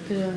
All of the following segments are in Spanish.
Pero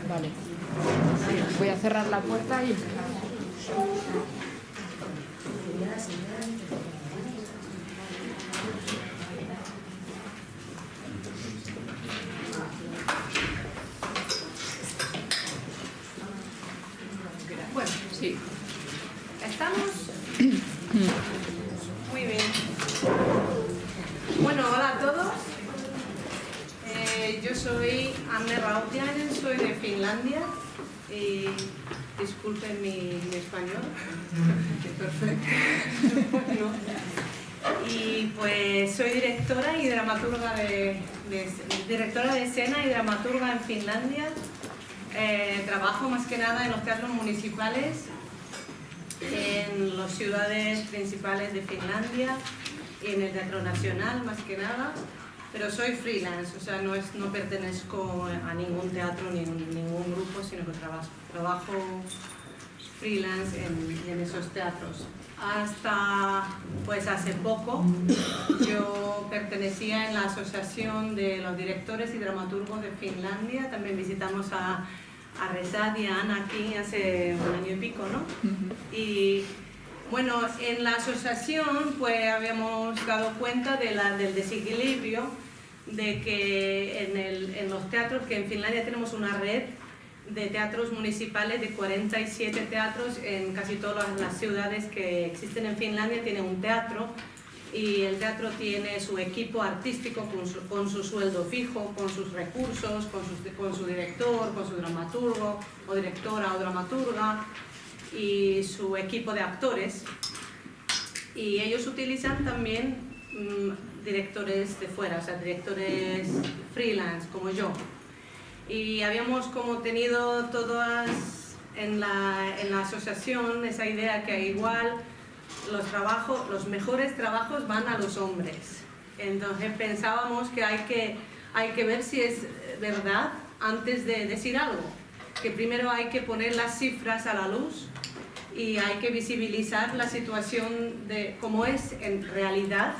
vale. Voy a cerrar la puerta y empezamos. Bueno, sí. ¿Estamos? Muy bien. Bueno, hola a todos. Yo soy Anne Rautiainen, soy de Finlandia. Y disculpen mi español. Perfecto. Bueno, y pues soy directora y dramaturga directora de escena y dramaturga en Finlandia. Trabajo más que nada en los teatros municipales, en las ciudades principales de Finlandia y en el Teatro Nacional más que nada, pero soy freelance, o sea, no pertenezco a ningún teatro ni ningún grupo, sino que trabajo freelance en esos teatros. Hasta pues hace poco yo pertenecía en la Asociación de los Directores y Dramaturgos de Finlandia. También visitamos a Resat y a Ana aquí hace un año y pico, ¿no? Y bueno, en la asociación pues habíamos dado cuenta del desequilibrio de que en los teatros, que en Finlandia tenemos una red de teatros municipales, de 47 teatros en casi todas las ciudades que existen en Finlandia tienen un teatro, y el teatro tiene su equipo artístico con su sueldo fijo, con sus recursos, con su director, con su dramaturgo o directora o dramaturga y su equipo de actores, y ellos utilizan también directores de fuera, o sea, directores freelance como yo. Y habíamos como tenido todas en la asociación esa idea que igual los mejores trabajos van a los hombres. Entonces pensábamos que hay que ver si es verdad antes de decir algo, que primero hay que poner las cifras a la luz y hay que visibilizar la situación de cómo es en realidad,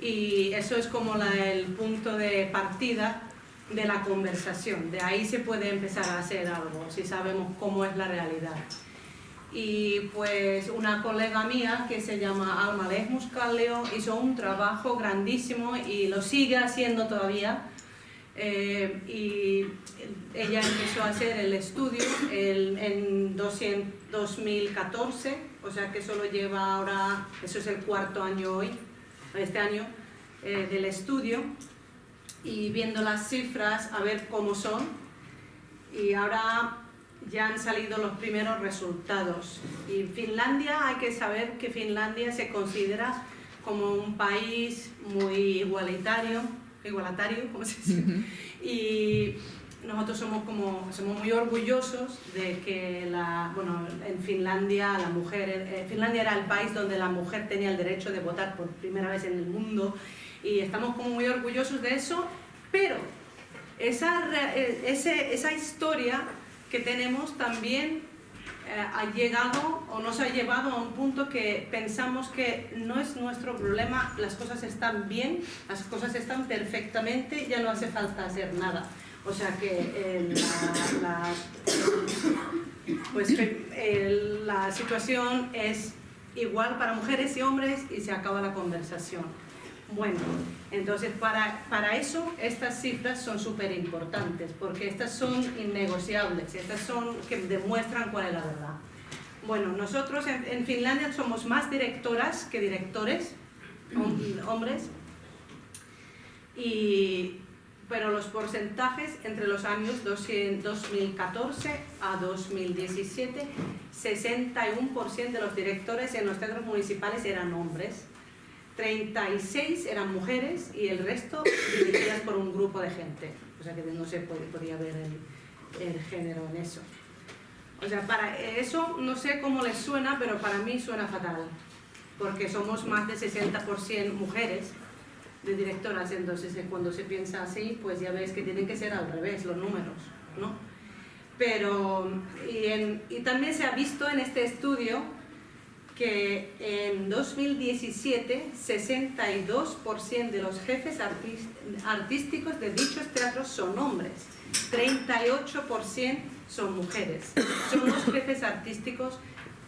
y eso es como el punto de partida de la conversación. De ahí se puede empezar a hacer algo, si sabemos cómo es la realidad. Y pues una colega mía que se llama Alma Lehmuskallio hizo un trabajo grandísimo y lo sigue haciendo todavía, y ella empezó a hacer el estudio en 2014, o sea que solo lleva ahora, eso es el cuarto año este año del estudio, y viendo las cifras a ver cómo son, y ahora ya han salido los primeros resultados. Y Finlandia, hay que saber que Finlandia se considera como un país muy igualatario, ¿cómo se dice? Y nosotros somos muy orgullosos de que en Finlandia Finlandia era el país donde la mujer tenía el derecho de votar por primera vez en el mundo, y estamos como muy orgullosos de eso, pero esa historia que tenemos también ha llegado o nos ha llevado a un punto que pensamos que no es nuestro problema, las cosas están bien, las cosas están perfectamente, ya no hace falta hacer nada. O sea que la situación es igual para mujeres y hombres y se acaba la conversación. Bueno, entonces para eso estas cifras son súper importantes, porque estas son innegociables, estas son que demuestran cuál es la verdad. Bueno, nosotros en Finlandia somos más directoras que directores, hombres, pero los porcentajes entre los años 2014 a 2017, 61% de los directores en los teatros municipales eran hombres. 36 eran mujeres y el resto dirigidas por un grupo de gente. O sea que no se podía ver el género en eso. O sea, para eso no sé cómo les suena, pero para mí suena fatal. Porque somos más de 60% mujeres de directoras, entonces cuando se piensa así, pues ya ves que tienen que ser al revés los números, ¿no? Pero, y también se ha visto en este estudio que en 2017 62% de los jefes artísticos de dichos teatros son hombres, 38% son mujeres. Son los jefes artísticos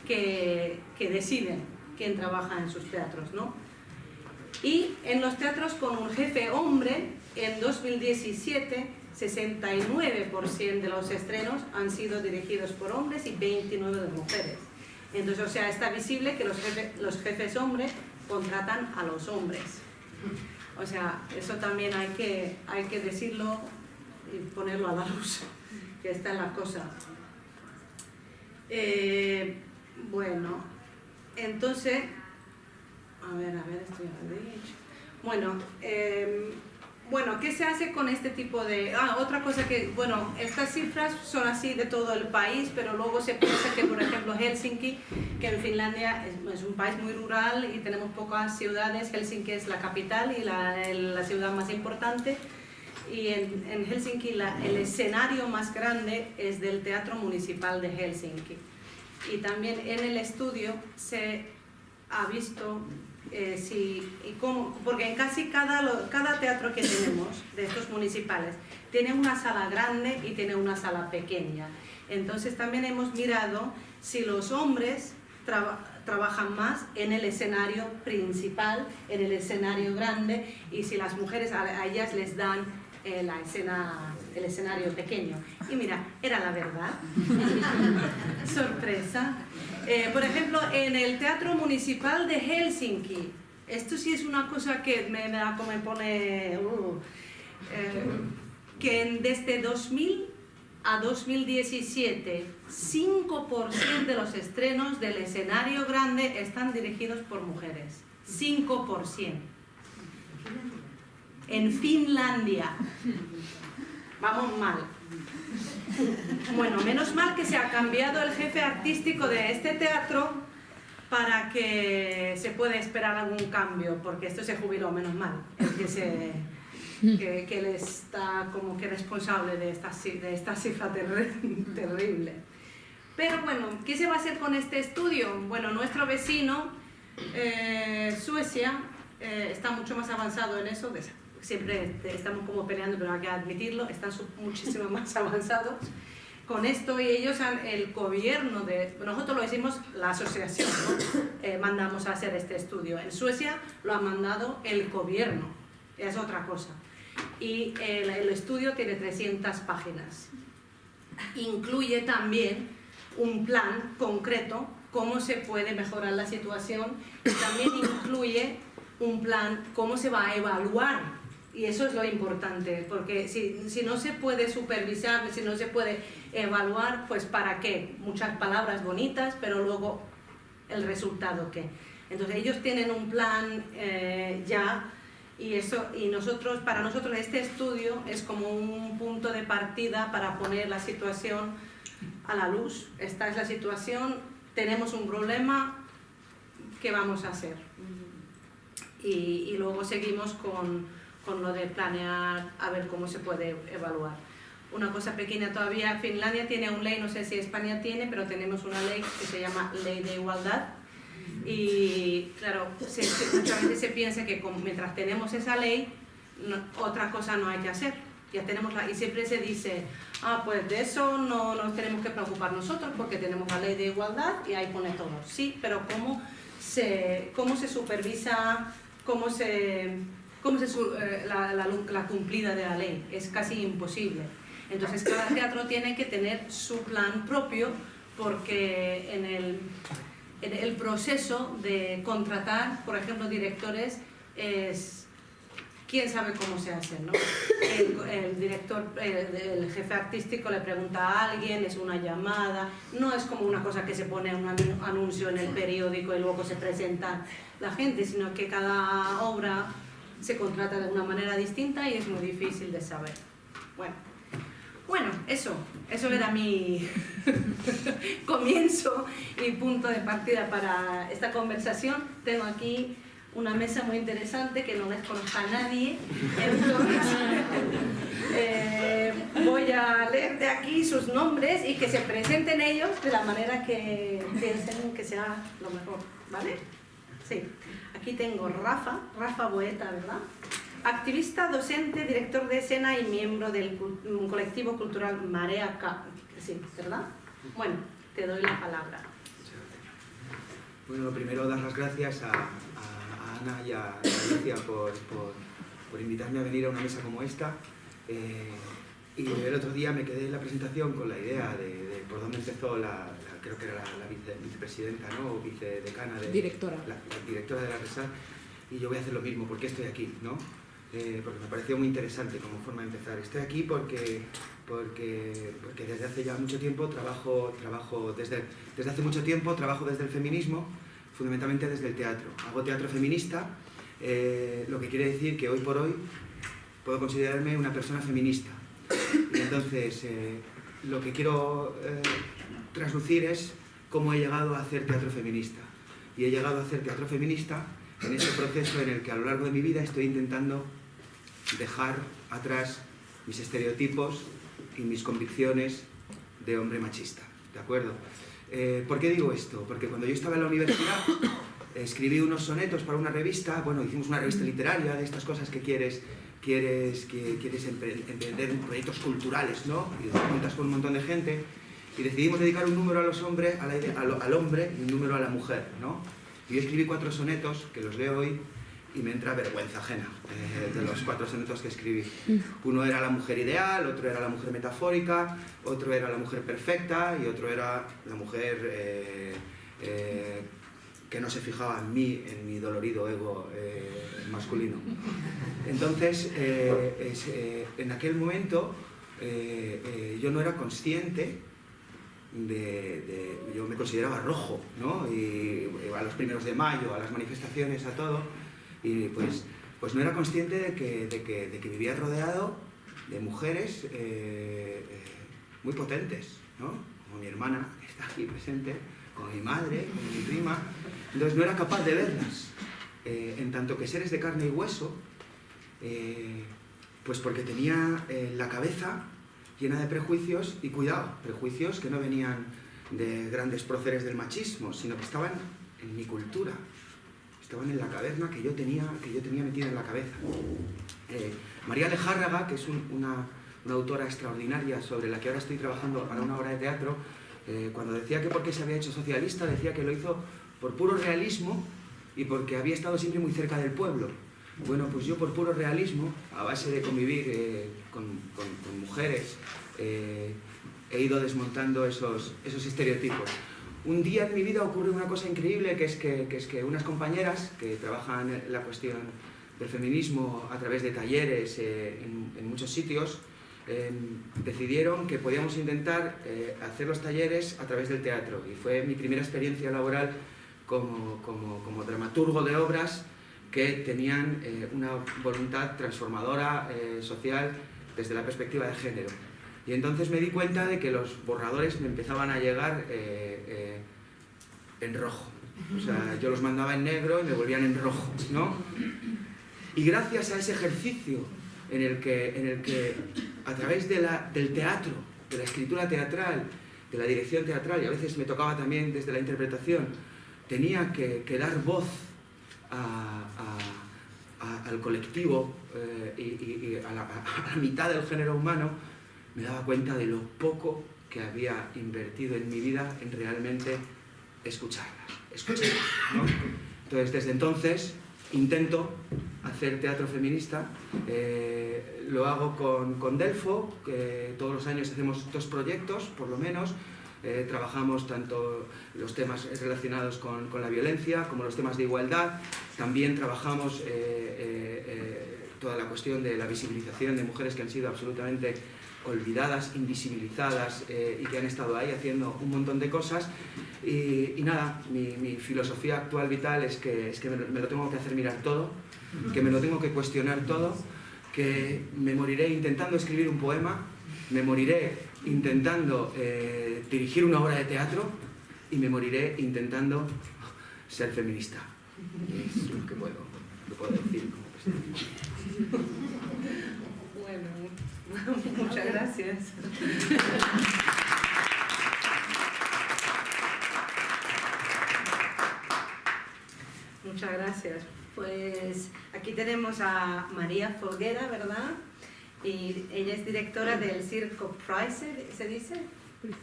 que deciden quién trabaja en sus teatros, ¿no? Y en los teatros con un jefe hombre, en 2017, 69% de los estrenos han sido dirigidos por hombres y 29% de mujeres. Entonces, o sea, está visible que los jefes hombres contratan a los hombres. O sea, eso también hay que decirlo y ponerlo a la luz, que está en la cosa. Bueno, entonces, a ver, esto ya lo he dicho. Bueno, ¿qué se hace con este tipo de...? Otra cosa que, bueno, estas cifras son así de todo el país, pero luego se piensa que, por ejemplo, Helsinki, que en Finlandia es un país muy rural y tenemos pocas ciudades. Helsinki es la capital y la ciudad más importante. Y en Helsinki el escenario más grande es del Teatro Municipal de Helsinki. Y también en el estudio se ha visto porque en casi cada teatro que tenemos de estos municipales tiene una sala grande y tiene una sala pequeña. Entonces también hemos mirado si los hombres trabajan más en el escenario principal, en el escenario grande, y si las mujeres a ellas les dan el escenario pequeño. Y mira, era la verdad. Sorpresa. Por ejemplo, en el Teatro Municipal de Helsinki, esto sí es una cosa que me pone... que desde 2000 a 2017, 5% de los estrenos del escenario grande están dirigidos por mujeres. 5%. En Finlandia. Vamos mal. Bueno, menos mal que se ha cambiado el jefe artístico de este teatro para que se pueda esperar algún cambio, porque esto se jubiló, menos mal, que él está como que responsable de esta cifra terrible. Pero bueno, ¿qué se va a hacer con este estudio? Bueno, nuestro vecino, Suecia, está mucho más avanzado en eso. Siempre estamos como peleando, pero hay que admitirlo, están muchísimo más avanzados con esto, y ellos el gobierno nosotros lo hicimos la asociación, ¿no? Mandamos a hacer este estudio. En Suecia lo ha mandado el gobierno, es otra cosa. Y el estudio tiene 300 páginas. Incluye también un plan concreto, cómo se puede mejorar la situación, y también incluye un plan, cómo se va a evaluar. Y eso es lo importante, porque si no se puede supervisar, si no se puede evaluar, pues ¿para qué? Muchas palabras bonitas, pero luego el resultado ¿qué? Entonces ellos tienen un plan ya, y para nosotros este estudio es como un punto de partida para poner la situación a la luz. Esta es la situación, tenemos un problema, ¿qué vamos a hacer? Y luego seguimos con lo de planear a ver cómo se puede evaluar. Una cosa pequeña todavía, Finlandia tiene una ley, no sé si España tiene, pero tenemos una ley que se llama Ley de Igualdad. Y claro, muchas veces se piensa que mientras tenemos esa ley, otra cosa no hay que hacer. Ya tenemos y siempre se dice, pues de eso no nos tenemos que preocupar nosotros porque tenemos la Ley de Igualdad y ahí pone todo. Sí, pero ¿cómo se supervisa, la cumplida de la ley? Es casi imposible. Entonces cada teatro tiene que tener su plan propio, porque en el proceso de contratar, por ejemplo, directores, quién sabe cómo se hace, ¿no? El director, el jefe artístico le pregunta a alguien, es una llamada, no es como una cosa que se pone un anuncio en el periódico y luego se presenta la gente, sino que cada obra se contrata de una manera distinta y es muy difícil de saber. Bueno, eso era mi comienzo y punto de partida para esta conversación. Tengo aquí una mesa muy interesante que no les conozca a nadie, entonces voy a leer de aquí sus nombres y que se presenten ellos de la manera que piensen que sea lo mejor, ¿vale? Sí, aquí tengo Rafa Boeta, ¿verdad? Activista, docente, director de escena y miembro del colectivo cultural Marea K. Sí, ¿verdad? Bueno, te doy la palabra. Bueno, lo primero, dar las gracias a Ana y a Alicia por invitarme a venir a una mesa como esta. Y el otro día me quedé en la presentación con la idea de por dónde empezó creo que era la vicepresidenta, ¿no? O vicedecana directora. La directora de la RESAD. Y yo voy a hacer lo mismo, porque estoy aquí, ¿no? Porque me pareció muy interesante como forma de empezar. Estoy aquí porque desde hace ya mucho tiempo trabajo desde hace mucho tiempo trabajo desde el feminismo, fundamentalmente desde el teatro. Hago teatro feminista, lo que quiere decir que hoy por hoy puedo considerarme una persona feminista. Y entonces, lo que quiero traslucir es cómo he llegado a hacer teatro feminista. Y he llegado a hacer teatro feminista en ese proceso en el que a lo largo de mi vida estoy intentando dejar atrás mis estereotipos y mis convicciones de hombre machista, ¿de acuerdo? ¿Por qué digo esto? Porque cuando yo estaba en la universidad escribí unos sonetos para una revista, bueno, hicimos una revista literaria de estas cosas que quieres emprender proyectos culturales, ¿no? Y te juntas con un montón de gente y decidimos dedicar un número a los hombres, al hombre y un número a la mujer, ¿no? Y yo escribí 4 sonetos, que los leo hoy, y me entra vergüenza ajena de los 4 sonetos que escribí. Uno era la mujer ideal, otro era la mujer metafórica, otro era la mujer perfecta y otro era la mujer que no se fijaba en mí, en mi dolorido ego masculino. Entonces, en aquel momento yo no era consciente yo me consideraba rojo, ¿no? Y a los 1 de mayo, a las manifestaciones, a todo, y pues no era consciente de que vivía rodeado de mujeres muy potentes, ¿no? Como mi hermana, que está aquí presente, como mi madre, como mi prima. Entonces no era capaz de verlas, en tanto que seres de carne y hueso, pues porque tenía la cabeza llena de prejuicios, y cuidado, prejuicios que no venían de grandes próceres del machismo, sino que estaban en mi cultura, estaban en la caverna que yo tenía metida en la cabeza. María Lejárraga, que es una autora extraordinaria sobre la que ahora estoy trabajando para una obra de teatro, cuando decía que por qué se había hecho socialista, decía que lo hizo por puro realismo y porque había estado siempre muy cerca del pueblo. Bueno, pues yo por puro realismo, a base de convivir con mujeres, he ido desmontando esos estereotipos. Un día en mi vida ocurre una cosa increíble, que es que unas compañeras que trabajan la cuestión del feminismo a través de talleres en muchos sitios, decidieron que podíamos intentar hacer los talleres a través del teatro. Y fue mi primera experiencia laboral como dramaturgo de obras que tenían una voluntad transformadora social desde la perspectiva de género. Y entonces me di cuenta de que los borradores me empezaban a llegar en rojo. O sea, yo los mandaba en negro y me volvían en rojo, ¿no? Y gracias a ese ejercicio en el que a través del teatro, de la escritura teatral, de la dirección teatral, y a veces me tocaba también desde la interpretación, tenía que dar voz al colectivo y a la mitad del género humano, me daba cuenta de lo poco que había invertido en mi vida en realmente escucharlas, ¿no? Entonces, desde entonces, intento hacer teatro feminista. Lo hago con Delfo, que todos los años hacemos 2 proyectos, por lo menos. Trabajamos tanto los temas relacionados con la violencia como los temas de igualdad. También trabajamos toda la cuestión de la visibilización de mujeres que han sido absolutamente olvidadas, invisibilizadas y que han estado ahí haciendo un montón de cosas. Y nada, mi filosofía actual vital es que me lo tengo que hacer mirar todo, que me lo tengo que cuestionar todo, que me moriré intentando escribir un poema, me moriré intentando dirigir una obra de teatro y me moriré intentando ser feminista. Es lo que puedo decir como persona. Bueno, muchas gracias. Muchas gracias. Pues aquí tenemos a María Folguera, ¿verdad? Y ella es directora del Circo Price, ¿se dice?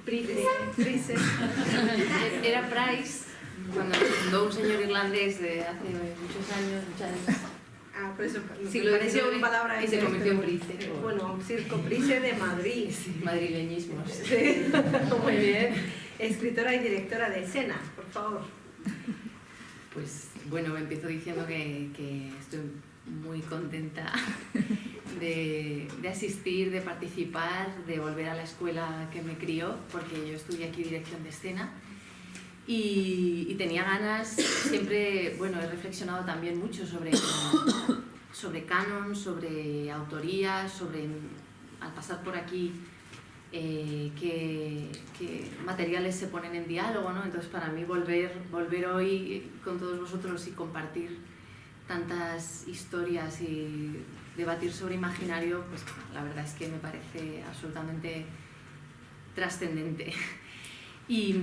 Price. Era Price, cuando lo fundó un señor irlandés de hace muchos años. Ah, por eso Sí, me pareció una palabra y se convirtió en Price. Bueno, Circo Price de Madrid. Sí, madrileñismos. Sí. Muy bien. Escritora y directora de escena, por favor. Pues bueno, me empiezo diciendo que estoy muy contenta de asistir, de participar, de volver a la escuela que me crió, porque yo estudié aquí dirección de escena y tenía ganas, siempre, bueno, he reflexionado también mucho sobre canon, sobre autoría, al pasar por aquí, qué materiales se ponen en diálogo, ¿no? Entonces para mí volver hoy con todos vosotros y compartir tantas historias y debatir sobre imaginario, pues la verdad es que me parece absolutamente trascendente. Y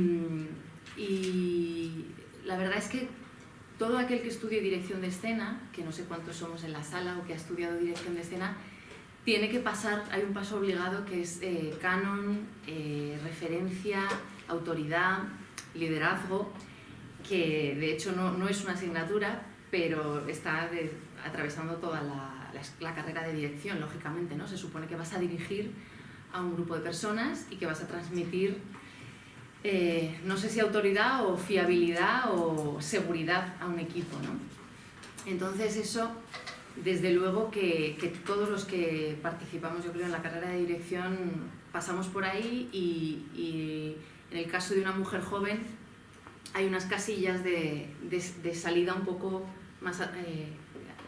la verdad es que todo aquel que estudie dirección de escena, que no sé cuántos somos en la sala o que ha estudiado dirección de escena, tiene que pasar, hay un paso obligado que es canon, referencia, autoridad, liderazgo, que de hecho no es una asignatura, pero está atravesando toda la carrera de dirección, lógicamente, ¿no? Se supone que vas a dirigir a un grupo de personas y que vas a transmitir, no sé si autoridad o fiabilidad o seguridad a un equipo, ¿no? Entonces eso, desde luego que todos los que participamos, yo creo, en la carrera de dirección pasamos por ahí y en el caso de una mujer joven hay unas casillas de salida un poco más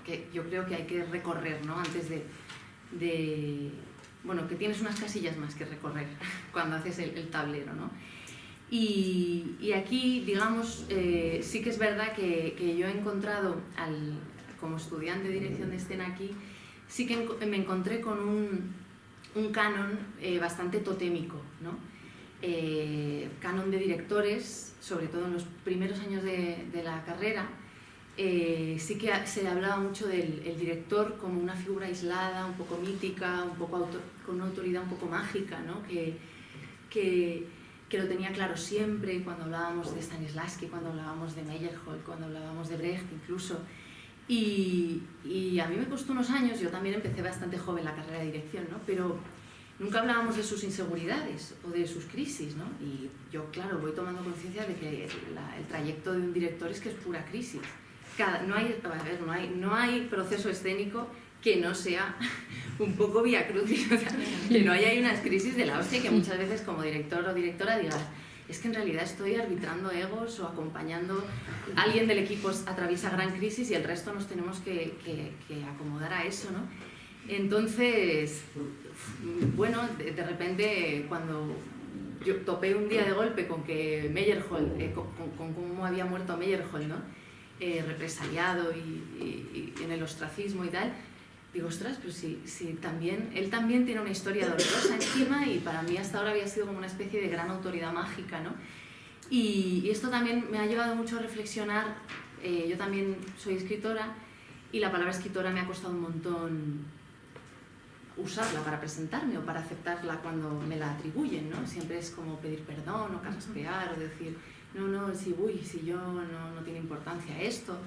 que yo creo que hay que recorrer, ¿no? Antes bueno, que tienes unas casillas más que recorrer cuando haces el tablero, ¿no? Y aquí, digamos, sí que es verdad que yo he encontrado, como estudiante de dirección de escena aquí, sí que me encontré con un canon bastante totémico, ¿no? Canon de directores, sobre todo en los primeros años de la carrera, sí que se hablaba mucho del director como una figura aislada, un poco mítica, un poco con una autoridad un poco mágica, ¿no? Que lo tenía claro siempre, cuando hablábamos de Stanislavski, cuando hablábamos de Meyerhold, cuando hablábamos de Brecht incluso. Y a mí me costó unos años, yo también empecé bastante joven la carrera de dirección, ¿no? Pero nunca hablábamos de sus inseguridades o de sus crisis, ¿no? Y yo, claro, voy tomando conciencia de que el trayecto de un director es que es pura crisis. No hay proceso escénico que no sea un poco vía crucis, o sea, que no haya unas crisis de la hostia, que muchas veces como director o directora digas, es que en realidad estoy arbitrando egos o acompañando a alguien del equipo atraviesa gran crisis y el resto nos tenemos que acomodar a eso, ¿no? Entonces, bueno, de repente cuando yo topé un día de golpe con que Meyerhold, con cómo había muerto Meyerhold, ¿no? Represaliado y en el ostracismo y tal, digo, ostras, pues sí, también, él también tiene una historia dolorosa encima y para mí hasta ahora había sido como una especie de gran autoridad mágica, ¿no? Y esto también me ha llevado mucho a reflexionar. Yo también soy escritora y la palabra escritora me ha costado un montón usarla para presentarme o para aceptarla cuando me la atribuyen, ¿no? Siempre es como pedir perdón o carraspear o decir, no, si yo no tiene importancia esto.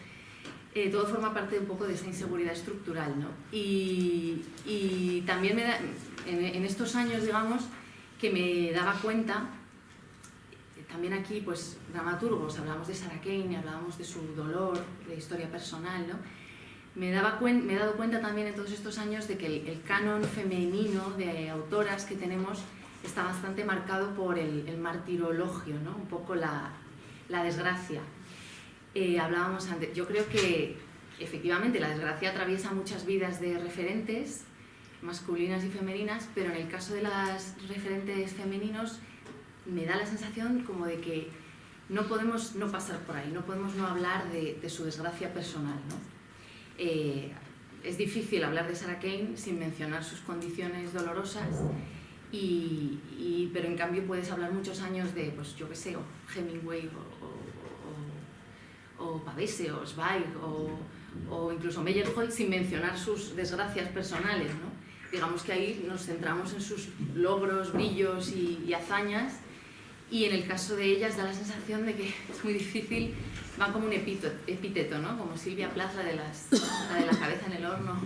Todo forma parte un poco de esa inseguridad estructural, ¿no? Y también en estos años, digamos, que me daba cuenta, también aquí, pues, dramaturgos, hablábamos de Sarah Kane, hablábamos de su dolor, de historia personal, ¿no? me he dado cuenta también en todos estos años de que el canon femenino de autoras que tenemos está bastante marcado por el martirologio, ¿no? Un poco la desgracia. Hablábamos antes, yo creo que efectivamente la desgracia atraviesa muchas vidas de referentes masculinas y femeninas, pero en el caso de las referentes femeninos me da la sensación como de que no podemos no pasar por ahí, no podemos no hablar de su desgracia personal, ¿no? Es difícil hablar de Sarah Kane sin mencionar sus condiciones dolorosas, pero en cambio puedes hablar muchos años de, pues yo qué sé, o Hemingway o Pavese o Zweig o incluso Meyerhold sin mencionar sus desgracias personales, ¿no? Digamos que ahí nos centramos en sus logros, brillos y hazañas, y en el caso de ellas da la sensación de que es muy difícil, van como un epíteto, ¿no? Como Silvia Plath, la de la cabeza en el horno,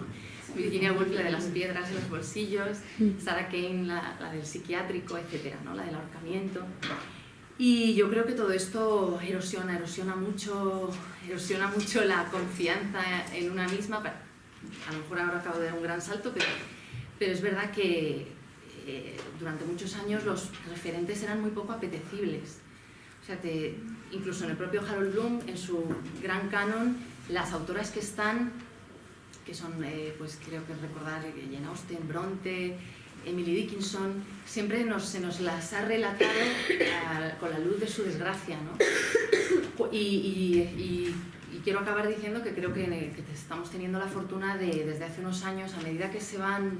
Virginia Woolf, la de las piedras en los bolsillos, Sarah Kane, la del psiquiátrico, etcétera, ¿no? La del ahorcamiento. Y yo creo que todo esto erosiona mucho la confianza en una misma. A lo mejor ahora acabo de dar un gran salto, pero es verdad que durante muchos años los referentes eran muy poco apetecibles. O sea, incluso en el propio Harold Bloom, en su gran canon, las autoras que están, que son, pues creo que recordar Jane Austen, Bronte, Emily Dickinson, siempre se nos las ha relatado con la luz de su desgracia, ¿no? Y quiero acabar diciendo que creo que estamos teniendo la fortuna de, desde hace unos años, a medida que se van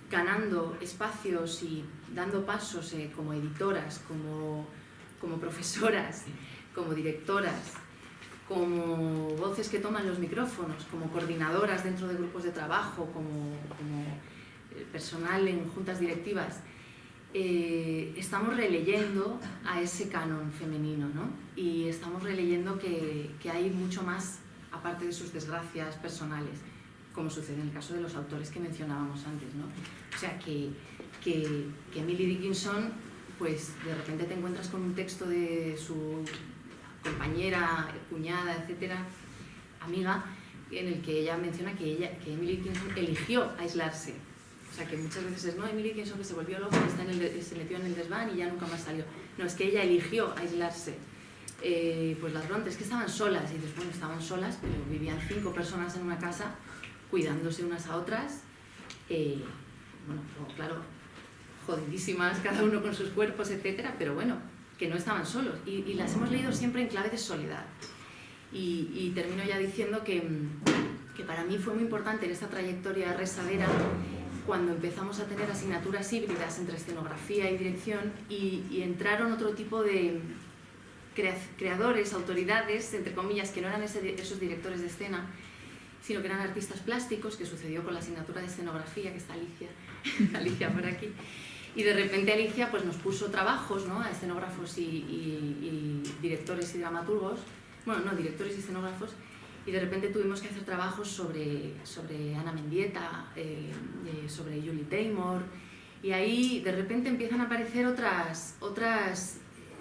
ganando espacios y dando pasos como editoras, como profesoras, como directoras, como voces que toman los micrófonos, como coordinadoras dentro de grupos de trabajo, como personal en juntas directivas, estamos releyendo a ese canon femenino, ¿no? Y estamos releyendo que hay mucho más aparte de sus desgracias personales, como sucede en el caso de los autores que mencionábamos antes, ¿no? O sea, que Emily Dickinson, pues de repente te encuentras con un texto de su compañera, cuñada, etcétera, amiga, en el que ella menciona que Emily Dickinson eligió aislarse. O sea, que muchas veces es, no, Emily Dickinson que se volvió loca, se metió en el desván y ya nunca más salió. No, es que ella eligió aislarse. Pues las Brontes que estaban solas, y dices, bueno, estaban solas, pero vivían 5 personas en una casa cuidándose unas a otras, bueno, claro, jodidísimas, cada uno con sus cuerpos, etcétera, pero bueno, que no estaban solos, y las hemos leído siempre en clave de soledad. Y termino ya diciendo que para mí fue muy importante en esta trayectoria rezadera cuando empezamos a tener asignaturas híbridas entre escenografía y dirección, y entraron otro tipo de creadores, autoridades, entre comillas, que no eran esos directores de escena, sino que eran artistas plásticos, que sucedió con la asignatura de escenografía, que está Alicia por aquí. Y de repente Alicia pues, nos puso trabajos, ¿no?, a escenógrafos y directores y dramaturgos, bueno, no, directores y escenógrafos, y de repente tuvimos que hacer trabajos sobre Ana Mendieta, sobre Julie Taymor, y ahí de repente empiezan a aparecer otras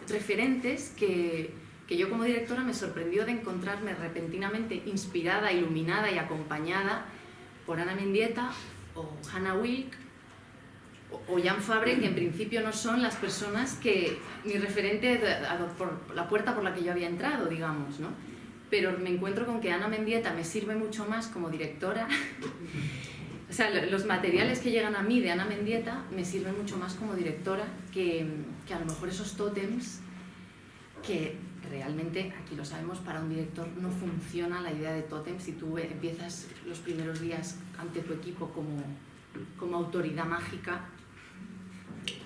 referentes que yo como directora me sorprendió de encontrarme repentinamente inspirada, iluminada y acompañada por Ana Mendieta o Hannah Wilk o Jan Fabre, que en principio no son las personas que mi referente por la puerta por la que yo había entrado, digamos, ¿no? Pero me encuentro con que Ana Mendieta me sirve mucho más como directora. O sea, los materiales que llegan a mí de Ana Mendieta me sirven mucho más como directora que a lo mejor esos tótems que realmente, aquí lo sabemos, para un director no funciona la idea de tótem. Si tú empiezas los primeros días ante tu equipo como autoridad mágica,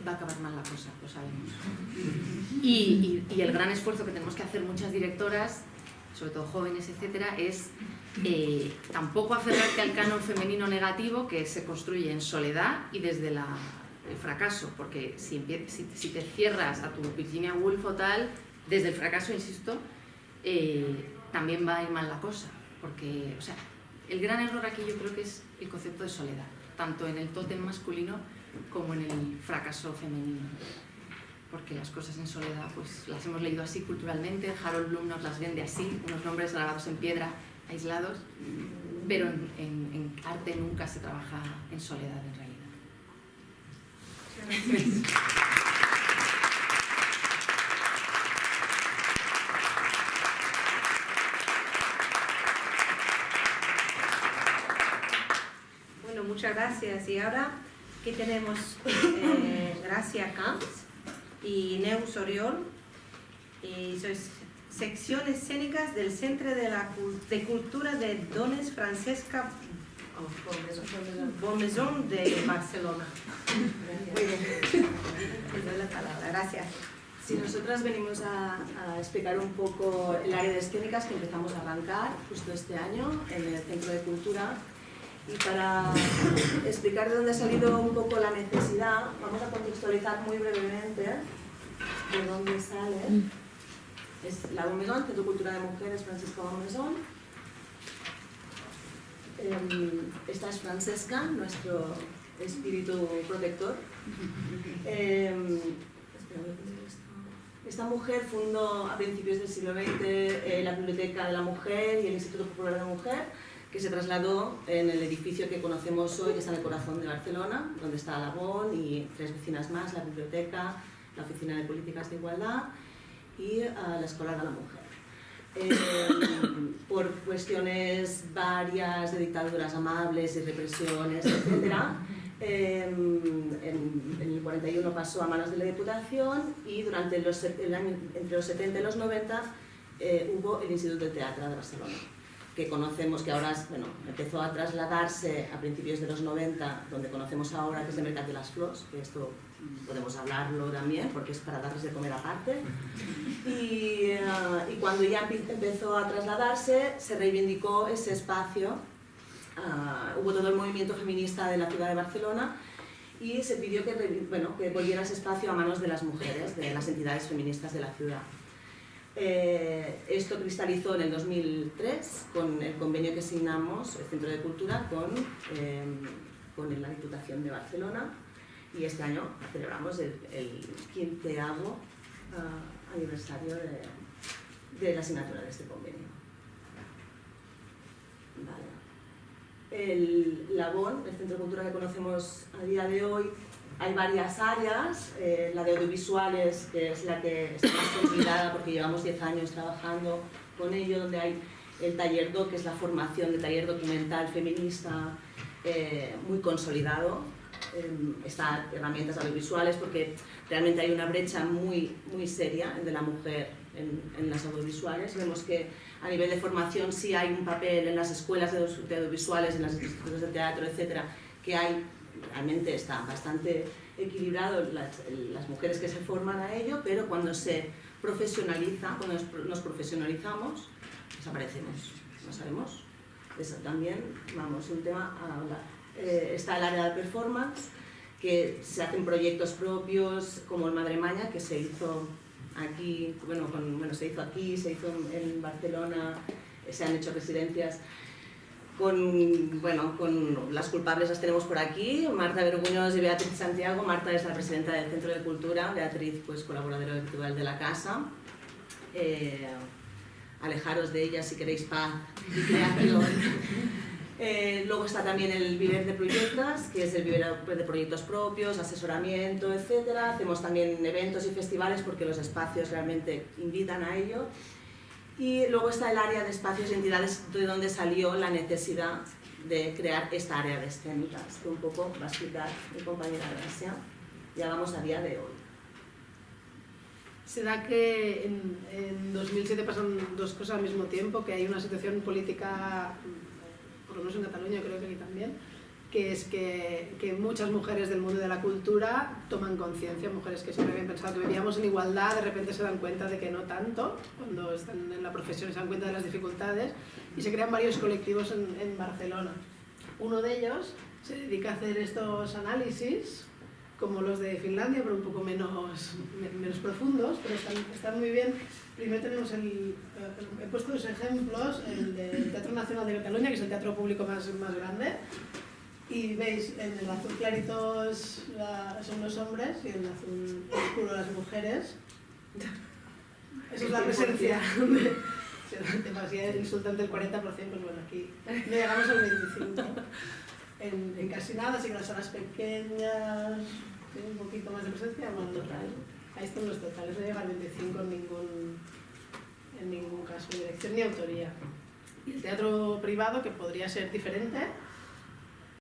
va a acabar mal la cosa, lo sabemos. Y el gran esfuerzo que tenemos que hacer muchas directoras, sobre todo jóvenes, etcétera, es tampoco aferrarte al canon femenino negativo que se construye en soledad y desde el fracaso, porque si te cierras a tu Virginia Woolf o tal, desde el fracaso, insisto, también va a ir mal la cosa, porque, o sea, el gran error aquí yo creo que es el concepto de soledad, tanto en el tótem masculino como en el fracaso femenino, porque las cosas en soledad pues las hemos leído así culturalmente. Harold Bloom nos las vende así, unos nombres grabados en piedra, aislados, pero en arte nunca se trabaja en soledad en realidad. Bueno, muchas gracias. Y ahora aquí tenemos Gracia Camps y Neus Oriol, y sois sección escénicas del Centro de Cultura de Dones Francesca Bonmaison de Barcelona. Muy bien. Les doy la palabra. Gracias. Sí, nosotras venimos a explicar un poco el área de escénicas que empezamos a arrancar justo este año en el Centro de Cultura. Y para explicar de dónde ha salido un poco la necesidad, vamos a contextualizar muy brevemente de dónde sale. Es la Bonmaison, Centro de Cultura de Mujeres Francesca Bonmaison. Esta es Francesca, nuestro espíritu protector. Esta mujer fundó a principios del siglo XX la Biblioteca de la Mujer y el Instituto Popular de la Mujer, que se trasladó en el edificio que conocemos hoy, que está en el corazón de Barcelona, donde está la Bon y 3 vecinas más, la biblioteca, la Oficina de Políticas de Igualdad y la Escolar de la Mujer. Por cuestiones varias de dictaduras amables y represiones, etc., en el 41 pasó a manos de la Diputación y durante el año, entre los 70 y los 90 hubo el Instituto de Teatro de Barcelona, que conocemos que ahora empezó a trasladarse a principios de los 90, donde conocemos ahora que es el Mercat de las Flors, que esto podemos hablarlo también porque es para darles de comer aparte. Y cuando ya empezó a trasladarse, se reivindicó ese espacio, hubo todo el movimiento feminista de la ciudad de Barcelona y se pidió que volviera ese espacio a manos de las mujeres, de las entidades feministas de la ciudad. Esto cristalizó en el 2003 con el convenio que signamos, el Centro de Cultura, con la Diputación de Barcelona, y este año celebramos el 15º aniversario de la asignatura de este convenio. Vale. La BON, el Centro de Cultura que conocemos a día de hoy, hay varias áreas, la de audiovisuales, que es la que está más consolidada porque llevamos 10 años trabajando con ello, donde hay el taller DOC, que es la formación de taller documental feminista, muy consolidado. Está herramientas audiovisuales porque realmente hay una brecha muy seria de la mujer en las audiovisuales. Vemos que a nivel de formación sí hay un papel en las escuelas de audiovisuales, en los institutos de teatro, etcétera, que hay. Realmente está bastante equilibrado las mujeres que se forman a ello, pero cuando se profesionaliza, cuando nos profesionalizamos, desaparecemos, no sabemos. Eso también, un tema a hablar. Está el área de performance, que se hacen proyectos propios, como el Madre Maña, que se hizo aquí, se hizo aquí, se hizo en Barcelona, se han hecho residencias. Con las culpables las tenemos por aquí, Marta Verguños y Beatriz Santiago. Marta es la presidenta del Centro de Cultura, Beatriz colaboradora habitual de la casa. Alejaros de ella si queréis paz y creación. Luego está también el Viver de Proyectos, que es el vivero de proyectos propios, asesoramiento, etc. Hacemos también eventos y festivales porque los espacios realmente invitan a ello. Y luego está el área de espacios y entidades, de donde salió la necesidad de crear esta área de escénicas, que un poco va a explicar mi compañera Gracia. Ya vamos a día de hoy. Se da que en 2007 pasan dos cosas al mismo tiempo, que hay una situación política, por lo menos en Cataluña, creo que aquí también, que es que muchas mujeres del mundo de la cultura toman conciencia, mujeres que siempre habían pensado que vivíamos en igualdad, de repente se dan cuenta de que no tanto, cuando están en la profesión se dan cuenta de las dificultades, y se crean varios colectivos en Barcelona. Uno de ellos se dedica a hacer estos análisis, como los de Finlandia, pero un poco menos profundos, pero están muy bien. Primero tenemos he puesto dos ejemplos, el del Teatro Nacional de Cataluña, que es el teatro público más grande, y veis, en el azul claritos son los hombres y en el azul oscuro las mujeres. Esa es la presencia demasiado insultante el 40%, pues bueno, aquí no llegamos al 25%. En casi nada, así que las salas pequeñas, ¿sí? Un poquito más de presencia, bueno, total. Ahí están los totales, no llega al 25 en ningún caso, dirección ni autoría. Y el teatro privado, que podría ser diferente,